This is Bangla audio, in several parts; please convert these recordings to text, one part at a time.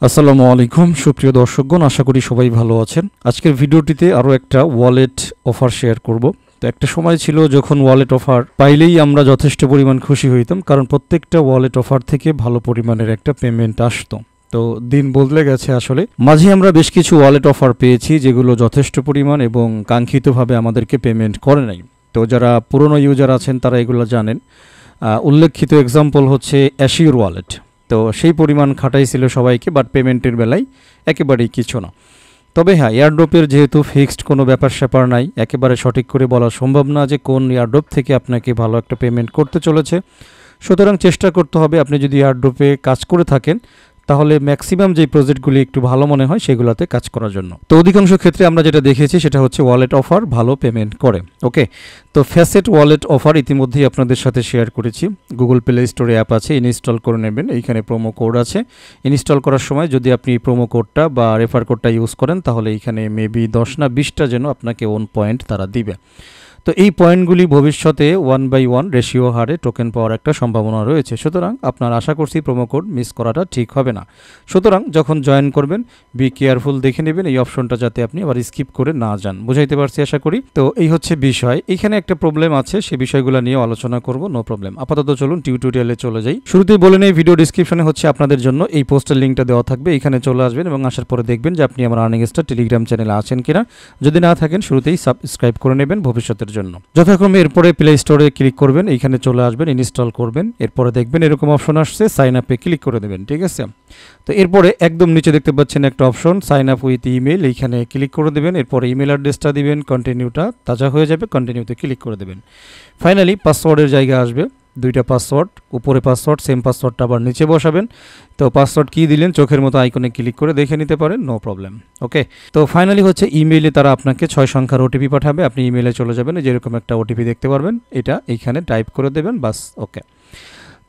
আসসালামু আলাইকুম সুপ্রিয় দর্শকগণ, আশা করি সবাই ভালো আছেন। আজকের ভিডিওটিতে আরও একটা ওয়ালেট অফার শেয়ার করব। তো একটা সময় ছিল যখন ওয়ালেট অফার পাইলেই আমরা যথেষ্ট পরিমাণ খুশি হইতাম, কারণ প্রত্যেকটা ওয়ালেট অফার থেকে ভালো পরিমাণের একটা পেমেন্ট আসতো। তো দিন বদলে গেছে আসলে। মাঝে আমরা বেশ কিছু ওয়ালেট অফার পেয়েছি যেগুলো যথেষ্ট পরিমাণ এবং কাঙ্ক্ষিতভাবে আমাদেরকে পেমেন্ট করে নাই। তো যারা পুরনো ইউজার আছেন তারা এগুলো জানেন। উল্লেখিত এক্সাম্পল হচ্ছে অ্যাশিওর ওয়ালেট। তো সেই পরিমাণ খাটাইছিল সবাইকে, বাট পেমেন্টের বেলায় একেবারেই কিছু না। তবে হ্যাঁ, এয়ারড্রপের যেহেতু ফিক্সড কোনো ব্যাপার স্যাপার নাই, একেবারে সঠিক করে বলা সম্ভব না যে কোন এয়ারড্রপ থেকে আপনাকে ভালো একটা পেমেন্ট করতে চলেছে। সুতরাং চেষ্টা করতে হবে, আপনি যদি এয়ারড্রপে কাজ করে থাকেন তাহলে ম্যাক্সিমাম যে প্রজেক্টগুলি একটু ভালো মনে হয় সেগুলোতে কাজ করার জন্য। তো অধিকাংশ ক্ষেত্রে আমরা যেটা দেখেছি সেটা হচ্ছে ওয়ালেট অফার ভালো পেমেন্ট করে। ওকে, তো ফ্যাসেট ওয়ালেট অফার ইতিমধ্যেই আপনাদের সাথে শেয়ার করেছি। গুগল প্লে স্টোরে অ্যাপ আছে, ইনস্টল করে নেবেন। এইখানে প্রোমো কোড আছে। ইনস্টল করার সময় যদি আপনি প্রোমো কোডটা বা রেফার কোডটা ইউজ করেন তাহলে এইখানে মেবি 10 না 20টা যেন আপনাকে ওন পয়েন্ট তারা দিবে। তো এই পয়েন্টগুলি ভবিষ্যতে 1/1 রেশিও হারে টোকেন পাওয়ার একটা সম্ভাবনা রয়েছে। সুতরাং আপনার আশা করছি প্রোমো কোড মিস করাটা ঠিক হবে না। সুতরাং যখন জয়েন করবেন বি কেয়ারফুল, দেখে নেবেন এই অপশনটা যাতে আপনি আবার স্কিপ করে না যান। বুঝাইতে পারছি আশা করি। তো এই হচ্ছে বিষয়। এখানে একটা প্রবলেম আছে, সেই বিষয়গুলো নিয়ে আলোচনা করব, নো প্রবলেম। আপাতত চলুন টিউটোরিয়ালে চলে যাই। শুরুতেই বলে নেই, ভিডিও ডিসক্রিপশনে হচ্ছে আপনাদের জন্য এই পোস্টের লিঙ্কটা দেওয়া থাকবে। এখানে চলে আসবেন এবং আসার পরে দেখবেন যে আপনি আমার আর্নিং স্টার টেলিগ্রাম চ্যানেলে আছেন কিনা। যদি না থাকেন শুরুতেই সাবস্ক্রাইব করে নেবেন ভবিষ্যতের জন্য। যথাক্রমে এরপরে প্লে স্টোরে ক্লিক করবেন, এইখানে চলে আসবেন, ইনস্টল করবেন। এরপরে দেখবেন এরকম অপশন আসছে, সাইন আপে ক্লিক করে দেবেন। ঠিক আছে, তো এরপরে একদম নিচে দেখতে পাচ্ছেন একটা option sign up with email, এইখানে ক্লিক করে দেবেন। এরপরে ইমেল অ্যাড্রেসটা দিবেন, কন্টিনিউটা তাজা হয়ে যাবে, কন্টিনিউতে ক্লিক করে দেবেন। ফাইনালি পাসওয়ার্ডের জায়গা আসবে, দুইটা পাসওয়ার্ড, উপরে পাসওয়ার্ড, সেম পাসওয়ার্ডটা আবার নিচে বসাবেন। তো পাসওয়ার্ড কী দিলেন চোখের মতো আইকনে ক্লিক করে দেখে নিতে পারেন, নো প্রবলেম। ওকে, তো ফাইনালি হচ্ছে ইমেইলে তারা আপনাকে 6 সংখ্যার ওটিপি পাঠাবে। আপনি ইমেইলে চলে যাবেন, যেরকম একটা ওটিপি দেখতে পারবেন, এটা এইখানে টাইপ করে দেবেন, বাস। ওকে,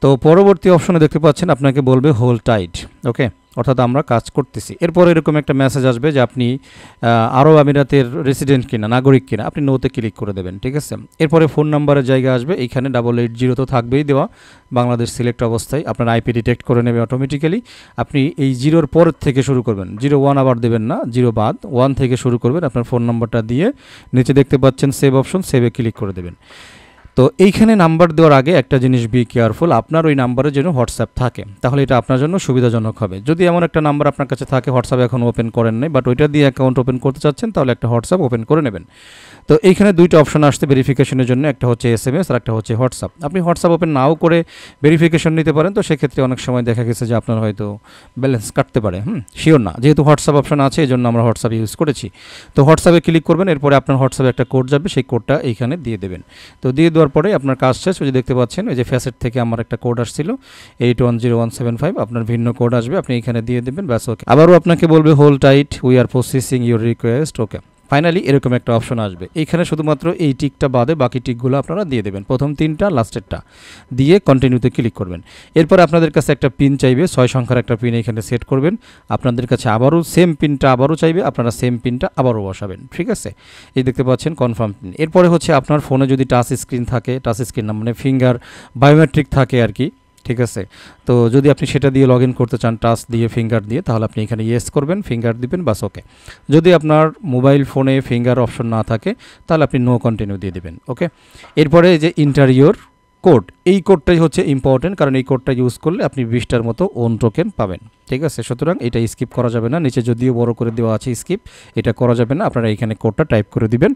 তো পরবর্তী অপশনে দেখতে পাচ্ছেন আপনাকে বলবে হোল্ড টাইট। ওকে, অর্থাৎ আমরা কাজ করতেছি। এরপর এরকম একটা মেসেজ আসবে যে আপনি আরব আমিরাতের রেসিডেন্ট কিনা, নাগরিক কিনা, আপনি নোতে ক্লিক করে দেবেন। ঠিক আছে, এরপরে ফোন নাম্বারের জায়গা আসবে, এইখানে 880 তো থাকবেই দেওয়া, বাংলাদেশ সিলেক্ট অবস্থায় আপনার আইপি ডিটেক্ট করে নেবে অটোমেটিক্যালি। আপনি এই 0-র পরের থেকে শুরু করবেন, 01 আবার দেবেন না, 0 বাদ 1 থেকে শুরু করবেন। আপনার ফোন নাম্বারটা দিয়ে নিচে দেখতে পাচ্ছেন সেভ অপশন, সেভে ক্লিক করে দেবেন। তো এইখানে নাম্বার দেওয়ার আগে একটা জিনিস বি কেয়ারফুল, আপনার ওই নাম্বারে যেন হোয়াটসঅ্যাপ থাকে, তাহলে এটা আপনার জন্য সুবিধাজনক হবে। যদি এমন একটা নাম্বার আপনার কাছে থাকে, হোয়াটসঅ্যাপ এখন ওপেন করেন নাই বাট ওইটা দিয়ে অ্যাকাউন্ট ওপেন করতে চাচ্ছেন, তাহলে একটা হোয়াটসঅ্যাপ ওপেন করে নেবেন। তো এইখানে দুইটা অপশন আসছে ভেরিফিকেশনের জন্য, একটা হচ্ছে SMS আর একটা হচ্ছে হোয়াটসঅ্যাপ। আপনি হোয়াটসঅ্যাপ ওপেন নাও করে ভেরিফিকেশন নিতে পারেন। তো সেক্ষেত্রে অনেক সময় দেখা গেছে যে আপনার হয়তো ব্যালেন্স কাটতে পারে, শিওর না। যেহেতু হোয়াটসঅ্যাপ অপশন আছে এই জন্য আমরা হোয়াটসঅ্যাপ ইউজ করেছি। তো হোয়াটসঅ্যাপে ক্লিক করবেন, এরপরে আপনার হোয়াটসঅ্যাপে একটা কোড যাবে, সেই কোডটা এইখানে দিয়ে দেবেন। তো দিয়ে দেওয়ার পরে আপনার কাজ শেষ। ওই যে দেখতে পাচ্ছেন ওই যে ফ্যাসেট থেকে আমার একটা কোড আসছিল 810175, আপনার ভিন্ন কোড আসবে, আপনি এখানে দিয়ে দেবেন, ব্যাস। ওকে, আবারও আপনাকে বলবে hold tight, we are processing your request. Okay, finally এরকম একটা অপশন আসবে। এইখানে শুধুমাত্র এই টিকটা বাদে বাকি টিকগুলো আপনারা দিয়ে দেবেন, প্রথম 3টা, লাস্টেরটা দিয়ে কন্টিনিউতে ক্লিক করবেন। এরপর আপনাদের কাছে একটা পিন চাইবে, 6 সংখ্যার একটা পিন এখানে সেট করবেন। আপনাদের কাছে আবারও সেম পিনটা আবারও চাইবে, আপনারা সেম পিনটা আবারও বসাবেন। ঠিক আছে, এই দেখতে পাচ্ছেন কনফার্ম পিন। এরপরে হচ্ছে আপনার ফোনে যদি টাচ স্ক্রিন থাকে, টাচ স্ক্রিন না মানে ফিঙ্গার বায়োমেট্রিক থাকে আর কি। ঠিক আছে, তো যদি আপনি সেটা দিয়ে লগ ইন করতে চান টাচ দিয়ে, ফিঙ্গার দিয়ে, তাহলে আপনি এখানে ইয়েস করবেন, ফিঙ্গার দিবেন, বাস। ওকে, যদি আপনার মোবাইল ফোনে ফিঙ্গার অপশন না থাকে তাহলে আপনি নো কন্টিনিউ দিয়ে দেবেন। ওকে, এরপরে যে ইন্টারিয়র কোড, এই কোডটাই হচ্ছে ইম্পর্টেন্ট, কারণ এই কোডটা ইউজ করলে আপনি 20টার মতো ওন টোকেন পাবেন। ঠিক আছে, সুতরাং এটা স্কিপ করা যাবে না। নিচে যদিও বড় করে দেওয়া আছে স্কিপ, এটা করা যাবে না। আপনারা এখানে কোডটা টাইপ করে দিবেন।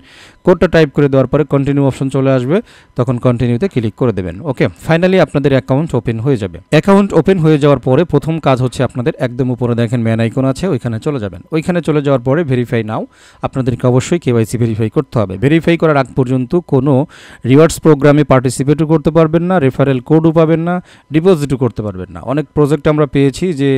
কোডটা টাইপ করে দেওয়ার পরে কন্টিনিউ অপশন চলে আসবে, তখন কন্টিনিউতে ক্লিক করে দেবেন। ওকে, ফাইনালি আপনাদের অ্যাকাউন্ট ওপেন হয়ে যাবে। অ্যাকাউন্ট ওপেন হয়ে যাওয়ার পরে প্রথম কাজ হচ্ছে আপনাদের একদম উপরে দেখেন ম্যান আইকন আছে, ওইখানে চলে যাবেন। ওইখানে চলে যাওয়ার পরে ভেরিফাই নাও, আপনাদেরকে অবশ্যই কেওয়াইসি ভেরিফাই করতে হবে। ভেরিফাই করার আগ পর্যন্ত কোনো রিওয়ার্ডস প্রোগ্রামে পার্টিসিপেটও করতে পারবেন না, রেফারেল কোডও পাবেন না, ডিপোজিটও করতে পারবেন না। অনেক প্রজেক্ট আমরা পেয়েছি যে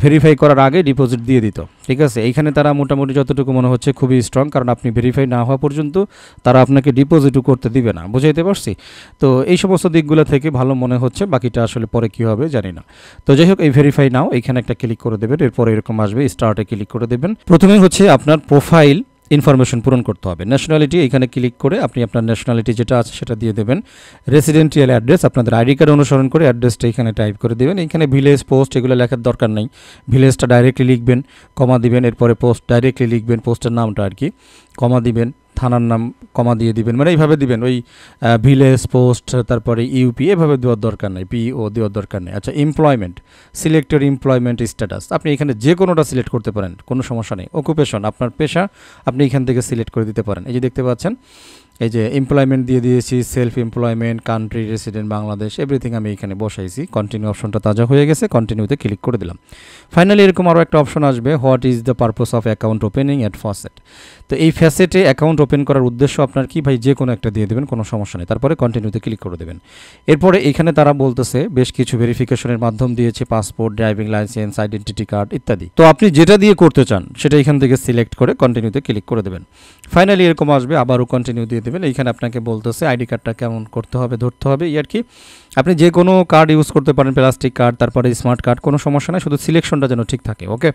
ভেরিফাই করার আগে ডিপোজিট দিয়ে দিত। ঠিক আছে, এইখানে তারা মোটামুটি যতটুকু মনে হচ্ছে খুবই স্ট্রং, কারণ আপনি ভেরিফাই না হওয়া পর্যন্ত তারা আপনাকে ডিপোজিটও করতে দিবে না। বুঝাইতে পারছি? তো এই সমস্ত দিকগুলো থেকে ভালো মনে হচ্ছে, বাকিটা আসলে পরে কী হবে জানি না। তো যাই হোক, এই ভেরিফাই নাও এখানে একটা ক্লিক করে দেবেন। এরপরে এরকম আসবে, স্টার্টে ক্লিক করে দেবেন। প্রথমে হচ্ছে আপনার প্রোফাইল ইনফরমেশন পূরণ করতে হবে। ন্যাশনালিটি এখানে ক্লিক করে আপনি আপনার ন্যাশনালিটি যেটা আছে সেটা দিয়ে দেবেন। রেসিডেন্সিয়াল অ্যাড্রেস আপনাদের আইডি কার্ড অনুসরণ করে অ্যাড্রেসটা এখানে টাইপ করে দেবেন। এখানে ভিলেজ, পোস্ট এগুলো লেখার দরকার নেই। ভিলেজটা ডাইরেক্টলি লিখবেন, কমা দিবেন, এরপরে পোস্ট ডাইরেক্টলি লিখবেন, পোস্টের নামটা আর কি, কমা দিবেন, থানার নাম কমা দিয়ে দিবেন, মানে এইভাবে দিবেন। ওই ভিলেজ, পোস্ট, তারপরে ইউপি এভাবে দেওয়ার দরকার নেই, পিও দেওয়ার দরকার নেই। আচ্ছা, এমপ্লয়মেন্ট, সিলেক্টেড এমপ্লয়মেন্ট স্ট্যাটাস আপনি এখানে যে কোনোটা সিলেক্ট করতে পারেন, কোনো সমস্যা নেই। অকুপেশন আপনার পেশা আপনি এখান থেকে সিলেক্ট করে দিতে পারেন। এই যে দেখতে পাচ্ছেন, এই যে এমপ্লয়মেন্ট দিয়ে দিয়েছি, self employment, country resident Bangladesh, everything আমি এখানে বসাইছি। কন্টিনিউ অপশনটা তাজা হয়ে গেছে, কন্টিনিউতে ক্লিক করে দিলাম। ফাইনালি এরকম আরও একটা অপশন আসবে, what is the purpose of account opening at facet. তো এই ফ্যাসেটে অ্যাকাউন্ট ওপেন করার উদ্দেশ্য আপনার কি ভাই, যে কোনো একটা দিয়ে দেবেন, কোনো সমস্যা নেই। তারপরে কন্টিনিউতে ক্লিক করে দেবেন। এরপরে এখানে তারা বলতেছে বেশ কিছু ভেরিফিকেশনের মাধ্যম দিয়েছে, passport, driving licence, identity card ইত্যাদি। তো আপনি যেটা দিয়ে করতে চান সেটা এখান থেকে সিলেক্ট করে কন্টিনিউতে ক্লিক করে দেবেন। ফাইনালি এরকম আসবে, আবারও কন্টিনিউ দিয়ে দেবেন। এইখানে আপনাকে বলতেছে আইডি কার্ডটা কেমন করতে হবে, ধরতে হবে, আর কি। আপনি যে কোনো কার্ড ইউজ করতে পারেন, প্লাস্টিক কার্ড, তারপরে স্মার্ট কার্ড, কোনো সমস্যা নেই, শুধু সিলেকশনটা যেন ঠিক থাকে। ওকে,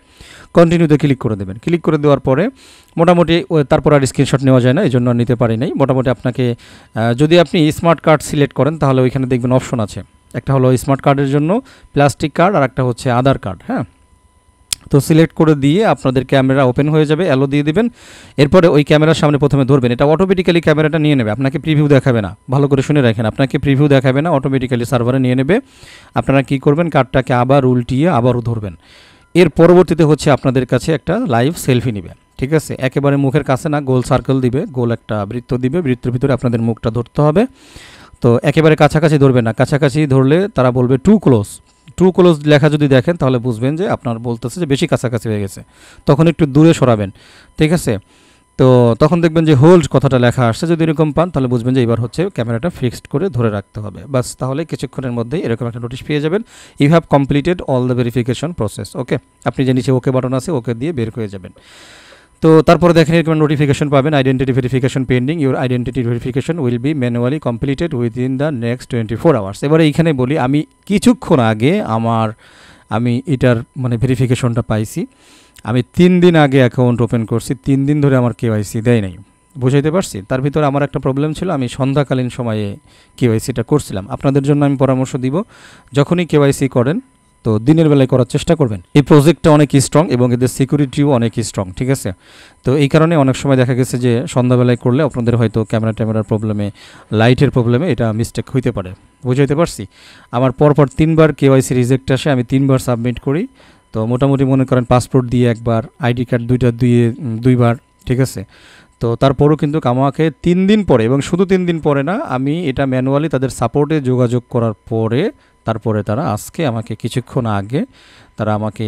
কন্টিনিউতে ক্লিক করে দেবেন। ক্লিক করে দেওয়ার পরে মোটামুটি তারপর আর স্ক্রিনশট নেওয়া যায় না, এই জন্য নিতে পারি নাই। মোটামুটি আপনাকে যদি আপনি স্মার্ট কার্ড সিলেক্ট করেন তাহলে ওইখানে দেখবেন অপশন আছে, একটা হলো স্মার্ট কার্ডের জন্য প্লাস্টিক কার্ড, আর একটা হচ্ছে আধার কার্ড। হ্যাঁ, তো সিলেক্ট করে দিয়ে আপনাদের ক্যামেরা ওপেন হয়ে যাবে, অ্যালো দিয়ে দিবেন। এরপরে ওই ক্যামেরার সামনে প্রথমে ধরবেন, এটা অটোমেটিক্যালি ক্যামেরাটা নিয়ে নেবে, আপনাকে প্রিভিউ দেখাবে না। ভালো করে শুনে রাখেন, আপনাকে প্রিভিউ দেখাবে না, অটোমেটিক্যালি সার্ভারে নিয়ে নেবে। আপনারা কি করবেন, কার্ডটাকে আবার উল্টিয়ে আবারও ধরবেন। এর পরবর্তীতে হচ্ছে আপনাদের কাছে একটা লাইভ সেলফি নেবে, ঠিক আছে। একেবারে মুখের কাছে না, গোল সার্কেল দিবে, গোল একটা বৃত্ত দিবে, বৃত্তের ভিতরে আপনাদের মুখটা ধরতে হবে। তো একেবারে কাছাকাছি ধরবেন না, কাছাকাছি ধরলে তারা বলবে টু ক্লোজ। টু ক্লোজ লেখা যদি দেখেন তাহলে বুঝবেন যে আপনার বলতেছে যে বেশি কাছাকাছি হয়ে গেছে, তখন একটু দূরে সরাবেন, ঠিক আছে। তো তখন দেখবেন যে হোল্ড কথাটা লেখা আসছে, যদি এরকম পান তাহলে বুঝবেন যে এবার হচ্ছে ক্যামেরাটা ফিক্সড করে ধরে রাখতে হবে, বাস। তাহলে কিছুক্ষণের মধ্যেই এরকম একটা নোটিশ পেয়ে যাবেন, you have completed all the verification process. Okay, আপনি যে নিচে ওকে বাটন আছে ওকে দিয়ে বের হয়ে যাবেন। তো তারপরে দেখেন এরকম নোটিফিকেশন পাবেন, identity verification pending, your identity verification will be manually completed within the next 24 hours. এবারে এইখানে বলি, আমি কিছুক্ষণ আগে আমি এটার মানে ভেরিফিকেশনটা পাইছি। আমি 3 দিন আগে অ্যাকাউন্ট ওপেন করছি, 3 দিন ধরে আমার কেওয়াইসি দেয় নাই, বুঝাইতে পারছি। তার ভিতরে আমার একটা প্রবলেম ছিল, আমি সন্ধ্যাকালীন সময়ে কেওয়াইসিটা করছিলাম। আপনাদের জন্য আমি পরামর্শ দিব, যখনই কেওয়াইসি করেন তো দিনের বেলায় করার চেষ্টা করবেন। এই প্রজেক্টটা অনেক স্ট্রং এবং এদের সিকিউরিটিও অনেক স্ট্রং, ঠিক আছে। তো এই কারণে অনেক সময় দেখা গেছে যে সন্ধ্যাবেলায় করলে আপনাদের হয়তো ক্যামেরার প্রবলেমে, লাইটের প্রবলেমে এটা মিস্টেক হইতে পারে, বুঝাইতে পারছি। আমার পরপর 3বার কেওয়াইসি রিজেক্ট আসে, আমি 3বার সাবমিট করি। তো মোটামুটি মনে করেন পাসপোর্ট দিয়ে একবার, আইডি কার্ড দুইবার, ঠিক আছে। তো তারপরও কিন্তু আমাকে 3 দিন পরে, এবং শুধু 3 দিন পরে না, আমি এটা ম্যানুয়ালি তাদের সাপোর্টে যোগাযোগ করার পরে তারপরে তারা আজকে আমাকে কিছুক্ষণ আগে তারা আমাকে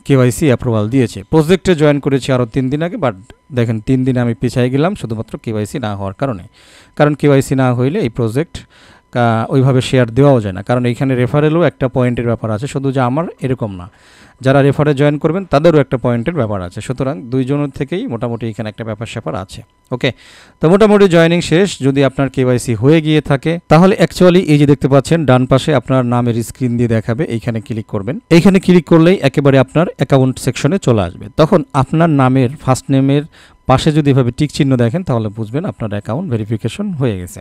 কেওয়াইসি অ্যাপ্রুভাল দিয়েছে। প্রজেক্টে জয়েন করেছি আরও 3 দিন আগে, বাট দেখেন 3 দিনে আমি পিছিয়ে গেলাম শুধুমাত্র কেওয়াইসি না হওয়ার কারণে। কারণ কেওয়াইসি না হইলে এই প্রজেক্ট ওইভাবে শেয়ার দেওয়াও যায় না, কারণ এইখানে রেফারেলও একটা পয়েন্টের ব্যাপার আছে, শুধু যে আমার এরকম না, যারা রেফারে জয়েন করবেন তাদেরও একটা পয়েন্টের ব্যাপার আছে। সুতরাং দুইজনের থেকেই মোটামুটি এখানে একটা ব্যাপার স্যাপার আছে। ওকে, তো মোটামুটি জয়েনিং শেষ। যদি আপনার কেওয়াইসি হয়ে গিয়ে থাকে তাহলে অ্যাকচুয়ালি এই যে দেখতে পাচ্ছেন ডান পাশে আপনার নামের স্ক্রিন দিয়ে দেখাবে, এইখানে ক্লিক করবেন। এইখানে ক্লিক করলেই একেবারে আপনার অ্যাকাউন্ট সেকশনে চলে আসবে। তখন আপনার নামের ফার্স্ট নেমের পাশে যদি এভাবে টিক চিহ্ন দেখেন তাহলে বুঝবেন আপনার অ্যাকাউন্ট ভেরিফিকেশন হয়ে গেছে।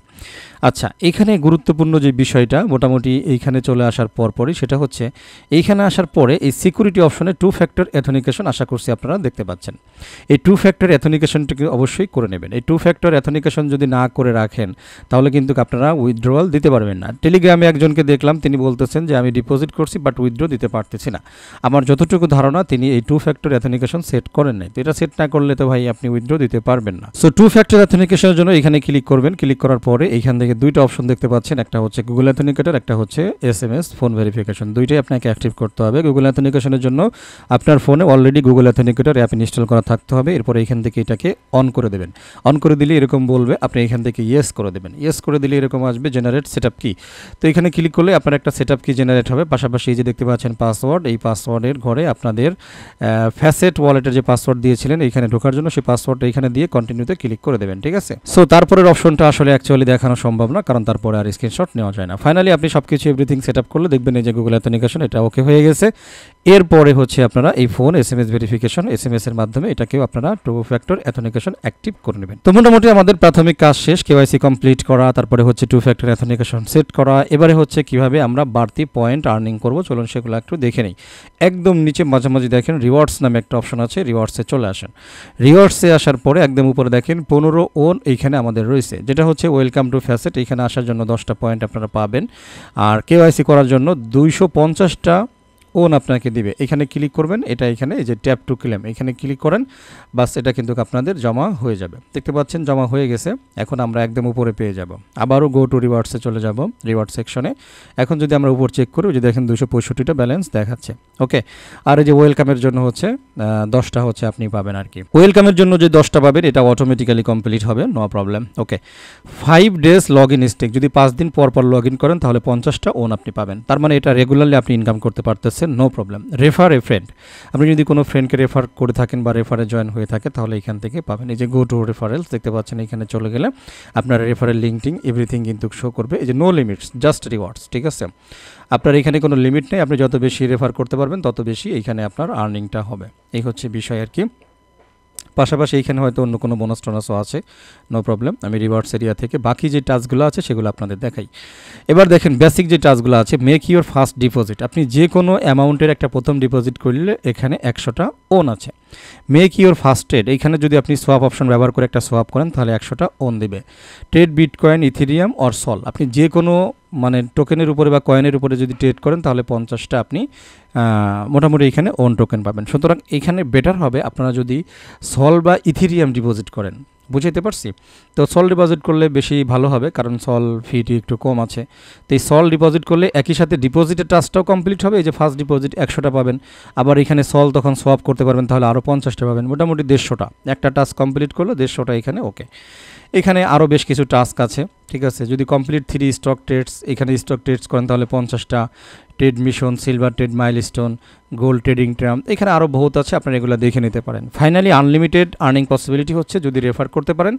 আচ্ছা, এখানে গুরুত্বপূর্ণ যে বিষয়টা মোটামুটি এইখানে চলে আসার পরপরই, সেটা হচ্ছে এইখানে আসার পরে এই সিকিউরিটি অপশনে 2 ফ্যাক্টর অ্যাথেন্টিকেশন আশা করছি আপনারা দেখতে পাচ্ছেন। এই 2 ফ্যাক্টর অ্যাথেন্টিকেশনটাকে অবশ্যই করে নেবেন। এই 2 ফ্যাক্টর অ্যাথেন্টিকেশন যদি না করে রাখেন তাহলে কিন্তু আপনারা উইথড্রয়াল দিতে পারবেন না। টেলিগ্রামে একজনকে দেখলাম, তিনি বলতেছেন যে আমি ডিপোজিট করছি বাট উইথড্র দিতে পারতেছি না। আমার যতটুকু ধারণা তিনি এই 2 ফ্যাক্টর অ্যাথেন্টিকেশন সেট করেন নাই। তো এটা সেট না করলে তো ভাই আপনি উইথড্র দিতে পারবেন না। সো 2 ফ্যাক্টর অ্যাথেন্টিকেশনের জন্য এখানে ক্লিক করবেন। ক্লিক করার পরে এইখান থেকে 2টা অপশন দেখতে পাচ্ছেন, একটা হচ্ছে গুগল অ্যাথেন্টিকেটর, একটা হচ্ছে SMS ফোন ভেরিফিকেশন। দুইটাই আপনাকে অ্যাক্টিভ করতে হবে। গুগল অ্যাথেন্টিকেশনের জন্য আপনার ফোনে অলরেডি গুগল অ্যাথেন্টিকেটর অ্যাপ ইনস্টল করা থাকতে হবে। এরপর এইখান থেকে এটাকে অন করে দেবেন। অন করে দিলে এরকম বলবে, আপনি এখান থেকে ইয়েস করে দেবেন। ইয়েস করে দিলে এরকম আসবে জেনারেট সেটআপ কি। তো এখানে ক্লিক করলে আপনার একটা সেটআপ কি জেনারেট হবে। পাশাপাশি এই যে দেখতে পাচ্ছেন পাসওয়ার্ড, এই পাসওয়ার্ডের ঘরে আপনাদের ফ্যাসেট ওয়ালেটের যে পাসওয়ার্ড দিয়েছিলেন এইখানে ঢোকার জন্য সেই পাসওয়ার্ড পাসওয়ার্ড এখানে দিয়ে কন্টিনিউতে ক্লিক করে দেবেন, ঠিক আছে। সো তারপরের অপশনটা আসলে অ্যাকচুয়ালি দেখানো সম্ভব না, কারণ তারপরে আর স্ক্রিনশট নেওয়া যায় না। ফাইনালি আপনি সবকিছু এভরিথিং সেট আপ করলে দেখবেন এই যে গুগল অথেন্টিকেশন এটা ওকে হয়ে গেছে। এরপরে হচ্ছে আপনারা এই ফোন SMS ভেরিফিকেশন SMS এর মাধ্যমে এটাকেও আপনারা টু ফ্যাক্টর অথেন্টিকেশন অ্যাক্টিভ করে নেবেন। তো মোটামুটি আমাদের প্রাথমিক কাজ শেষ, KYC কমপ্লিট করা, তারপরে হচ্ছে টু ফ্যাক্টর অথেন্টিকেশন সেট করা। এবারে হচ্ছে কিভাবে আমরা বাড়তি পয়েন্ট আর্নিং করব, চলুন সেগুলো একটু দেখে নিই। একদম নিচে মাঝামাঝি দেখেন রিওয়ার্ডস নামে একটা অপশন আছে, রিওয়ার্ডসে চলে আসেন। রিওয়ার্ডসে আসার পরে একদম উপরে দেখেন 15 ওন এইখানে আমাদের রয়েছে, যেটা হচ্ছে ওয়েলকাম টু ফ্যাসেট। এইখানে আসার জন্য 10টা পয়েন্ট আপনারা পাবেন, আর KYC করার জন্য 250টা ওন আপনাকে দিবে। এখানে ক্লিক করবেন, এটা এখানে এই যে ট্যাপ টু ক্লেম এখানে ক্লিক করেন, বাস এটা কিন্তু আপনাদের জমা হয়ে যাবে। দেখতে পাচ্ছেন জমা হয়ে গেছে। এখন আমরা একদম উপরে পেয়ে যাব। আবারও গো টু রিওয়ার্ডসে চলে যাব, রিওয়ার্ড সেকশনে। এখন যদি আমরা উপর চেক করি, যে দেখেন 265টা ব্যালেন্স দেখাচ্ছে, ওকে। আর এই যে ওয়েলকামের জন্য হচ্ছে 10টা হচ্ছে আপনি পাবেন আর কি। ওয়েলকামের জন্য যে 10টা পাবেন এটা অটোমেটিক্যালি কমপ্লিট হবে, no problem, okay. 5 days log in streak, যদি 5 দিন পর পর লগ ইন করেন তাহলে 50টা ওন আপনি পাবেন। তার মানে এটা রেগুলারলি আপনি ইনকাম করতে পারতেছেন, no problem. Refer a friend, আপনি যদি কোনো ফ্রেন্ডকে রেফার করে থাকেন বা রেফারে জয়েন হয়ে থাকে তাহলে এখান থেকে পাবেন। এই যে গো টু রেফারেলস দেখতে পাচ্ছেন, এখানে চলে গেলে আপনার রেফারেল লিঙ্কটিং এভরিথিং কিন্তু শো করবে। এই যে নো লিমিটস, জাস্ট রিওয়ার্ডস, ঠিক আছে। আপনার এখানে কোনো লিমিট নেই, আপনি যত বেশি রেফার করতে পারবেন তত বেশি এইখানে আপনার আর্নিংটা হবে। এই হচ্ছে বিষয় আর কি। পাশাপাশি এইখানে হয়তো অন্য কোনো বোনাস টোনাসও আছে, নো প্রবলেম। আমি রিওয়ার্ডস এরিয়া থেকে বাকি যে টাস্কগুলো আছে সেগুলো আপনাদের দেখাই। এবার দেখেন বেসিক যে টাস্কগুলো আছে, মেক ইউর ফার্স্ট ডিপোজিট। আপনি যে কোনো অ্যামাউন্টের একটা প্রথম ডিপোজিট করলে এখানে 100টা ওন আছে। মেক ইউর ফার্স্ট ট্রেড, এইখানে যদি আপনি সোয়াপ অপশন ব্যবহার করে একটা সোয়াপ করেন তাহলে 100টা ওন দেবে। ট্রেড বিটকয়েন, ইথেরিয়াম অর সল, আপনি যে কোনো মানে টোকেনের উপরে বা কয়েনের উপরে যদি ট্রেড করেন তাহলে 50টা আপনি মোটামুটি এখানে ওন টোকেন পাবেন। সুতরাং এখানে বেটার হবে আপনারা যদি সল বা ইথেরিয়াম ডিপোজিট করেন, বুঝাইতে পারছি? তো সল ডিপোজিট করলে বেশি ভালো হবে, কারণ সল ফিটি একটু কম আছে। তো এই সল ডিপোজিট করলে একই সাথে ডিপোজিটের টাস্কটাও কমপ্লিট হবে। এই যে ফার্স্ট ডিপোজিট 100টা পাবেন, আবার এখানে সল তখন সোয়াপ করতে পারবেন, তাহলে আরও 50টা পাবেন, মোটামুটি 150টা। একটা টাস্ক কমপ্লিট করলে 150টা এখানে, ওকে। এখানে আরও বেশ কিছু টাস্ক আছে, ঠিক আছে। যদি কমপ্লিট 3 স্টক ট্রেডস, এখানে স্টক ট্রেডস করেন তাহলে 50টা। Trade mission, silver trade milestone, gold trading ট্রাম, এখানে আরও বহুত আছে, আপনারা এগুলো দেখে নিতে পারেন। ফাইনালি আনলিমিটেড আর্নিং পসিবিলিটি হচ্ছে যদি রেফার করতে পারেন।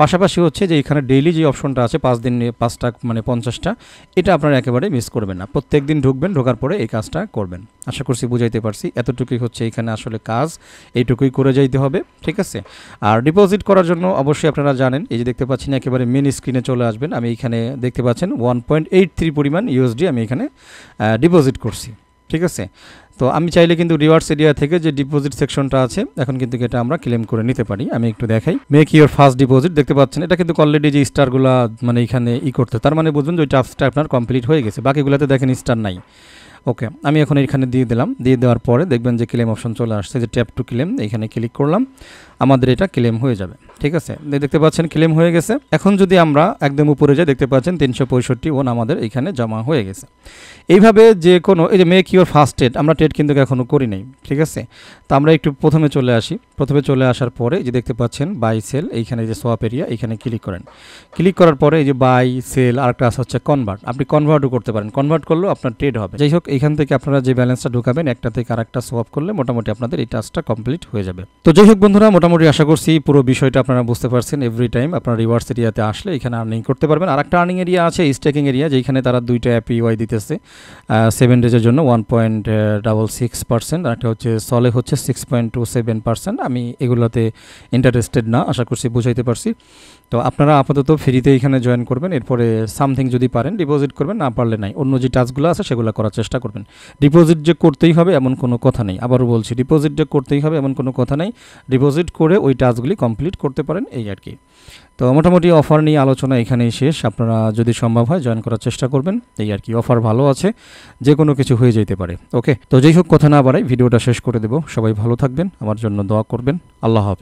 পাশাপাশি হচ্ছে যে এখানে ডেইলি যে অপশনটা আছে 5 দিন 5টা মানে 50টা, এটা আপনারা একেবারে মিস করবেন না। প্রত্যেক দিন ঢুকবেন, ঢোকার পরে এই কাজটা করবেন। আশা করছি বুঝাইতে পারছি। এতটুকুই হচ্ছে এখানে আসলে কাজ, এইটুকুই করে যাইতে হবে, ঠিক আছে। আর ডিপোজিট করার জন্য অবশ্যই আপনারা জানেন, এই যে দেখতে পাচ্ছেন একেবারে মেন স্ক্রিনে চলে আসবেন। আমি এখানে দেখতে পাচ্ছেন 1.83 পরিমাণ USD আমি এখানে ডিপোজিট করছি, ঠিক আছে। তো আমি চাইলে কিন্তু রিওয়ার্ডস এরিয়া থেকে যে ডিপোজিট সেকশনটা আছে এখন কিন্তু এটা আমরা ক্লেম করে নিতে পারি। আমি একটু দেখাই, মেক ইউর ফার্স্ট ডিপোজিট, দেখতে পাচ্ছেন এটা কিন্তু অলরেডি যে স্টারগুলো মানে এখানে করতে, তার মানে বুঝবেন যে ওই টাস্কটা আপনার কমপ্লিট হয়ে গেছে। বাকিগুলোতে দেখেন স্টার নাই, ওকে। আমি এখন এখানে দিয়ে দিলাম, দিয়ে দেওয়ার পরে দেখবেন যে ক্লেম অপশন চলে আসছে, যে ট্যাপ টু ক্লেম, এখানে ক্লিক করলাম, আমাদের এটা ক্লেম হয়ে যাবে, ঠিক আছে। দেখতে পাচ্ছেন ক্লেম হয়ে গেছে। এখন যদি আমরা একদম উপরে যাই দেখতে পাচ্ছেন 365 ওন আমাদের এখানে জমা হয়ে গেছে। এইভাবে যে কোনো এই যে মেক ইউর ফার্স্ট ট্রেড, আমরা ট্রেড কিন্তু এখনও করি নাই, ঠিক আছে। তো আমরা একটু প্রথমে চলে আসি। প্রথমে চলে আসার পরে যে দেখতে পাচ্ছেন বাই সেল, এইখানে যে সোয়াপ এরিয়া এখানে ক্লিক করেন। ক্লিক করার পরে এই যে বাই সেল, আরেকটা হচ্ছে কনভার্ট, আপনি কনভার্টও করতে পারেন। কনভার্ট করলেও আপনার ট্রেড হবে। যাই হোক, এখান থেকে আপনারা যে ব্যালেন্সটা ঢুকাবেন একটা থেকে আরেকটা সোয়াপ করলে মোটামুটি আপনাদের এই টাস্কটা কমপ্লিট হয়ে যাবে। তো যাই হোক বন্ধুরা, মোটামুটি আশা করছি পুরো বিষয়টা আপনারা বুঝতে পারছেন। এভরি টাইম আপনারা রিওয়ার্ডস এরিয়াতে আসলে এখানে আর্নিং করতে পারবেন। আরেকটা আর্নিং এরিয়া আছে স্টেকিং এরিয়া, যেখানে তারা 2টা APY দিতেছে 7 ডেজের জন্য 1.66%, আর একটা হচ্ছে সলে হচ্ছে 6.27%। আমি এগুলোতে ইন্টারেস্টেড না, আশা করছি বুঝাইতে পারছি। তো আপনারা আপাতত ফ্রিতে এখানে জয়েন করবেন, এরপরে সামথিং যদি পারেন ডিপোজিট করবেন, না পারলে নাই। অন্য যে টাস্কগুলো আছে সেগুলো করার চেষ্টা করবেন। ডিপোজিট যে করতেই হবে এমন কোনো কথা নেই, আবারও বলছি ডিপোজিট যে করতেই হবে এমন কোনো কথা নেই। ডিপোজিট করে ওই টাস্কগুলি কমপ্লিট করতে পারেন, এই আর কি। তো মোটামুটি অফার নিয়ে আলোচনা এখানেই শেষ। আপনারা যদি সম্ভব হয় জয়েন করার চেষ্টা করবেন, এই আর কি। অফার ভালো আছে, যে কোনো কিছু হয়ে যেতে পারে, ওকে। তো যাই হোক, কথা না বাড়াই ভিডিওটা শেষ করে দেব। সবাই ভালো থাকবেন, আমার জন্য দোয়া করবেন। আল্লাহ হাফেজ।